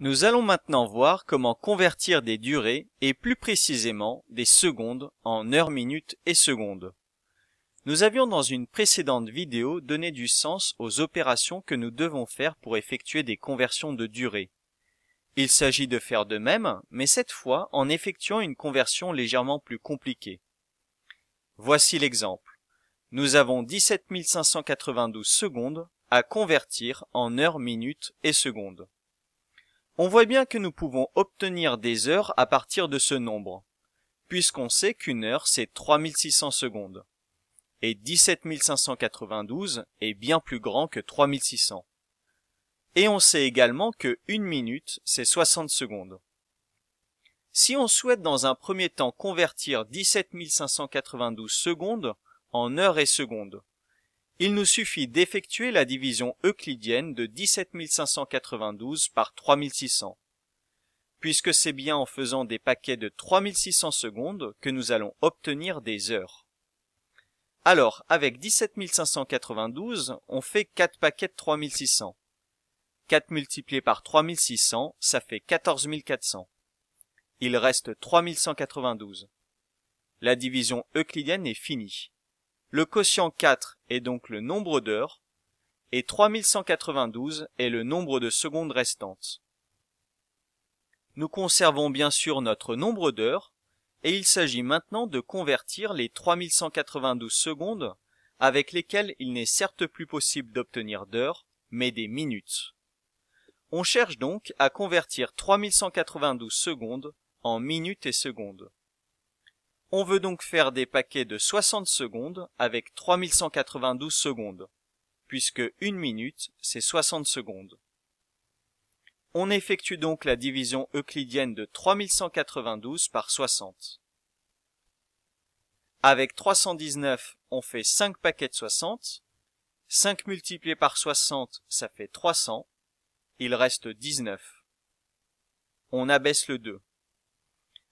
Nous allons maintenant voir comment convertir des durées et plus précisément des secondes en heures, minutes et secondes. Nous avions dans une précédente vidéo donné du sens aux opérations que nous devons faire pour effectuer des conversions de durée. Il s'agit de faire de même, mais cette fois en effectuant une conversion légèrement plus compliquée. Voici l'exemple. Nous avons 17 592 secondes à convertir en heures, minutes et secondes. On voit bien que nous pouvons obtenir des heures à partir de ce nombre, puisqu'on sait qu'une heure c'est 3600 secondes, et 17 592 est bien plus grand que 3600. Et on sait également que une minute c'est 60 secondes. Si on souhaite dans un premier temps convertir 17 592 secondes en heures et secondes, il nous suffit d'effectuer la division euclidienne de 17 592 par 3600, puisque c'est bien en faisant des paquets de 3600 secondes que nous allons obtenir des heures. Alors, avec 17 592, on fait 4 paquets de 3600. 4 multiplié par 3600, ça fait 14 400. Il reste 3192. La division euclidienne est finie. Le quotient 4 est donc le nombre d'heures, et 3192 est le nombre de secondes restantes. Nous conservons bien sûr notre nombre d'heures, et il s'agit maintenant de convertir les 3192 secondes, avec lesquelles il n'est certes plus possible d'obtenir d'heures, mais des minutes. On cherche donc à convertir 3192 secondes en minutes et secondes. On veut donc faire des paquets de 60 secondes avec 3192 secondes, puisque une minute, c'est 60 secondes. On effectue donc la division euclidienne de 3192 par 60. Avec 319, on fait 5 paquets de 60. 5 multiplié par 60, ça fait 300. Il reste 19. On abaisse le 2.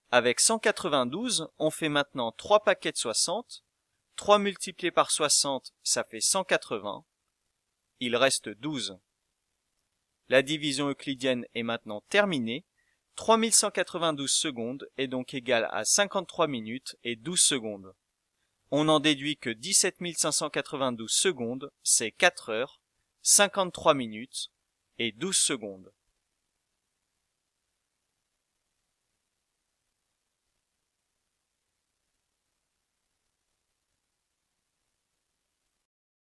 Avec 192, on fait maintenant 3 paquets de 60. 3 multiplié par 60, ça fait 180. Il reste 12. La division euclidienne est maintenant terminée. 3192 secondes est donc égale à 53 minutes et 12 secondes. On en déduit que 17 592 secondes, c'est 4 heures, 53 minutes et 12 secondes.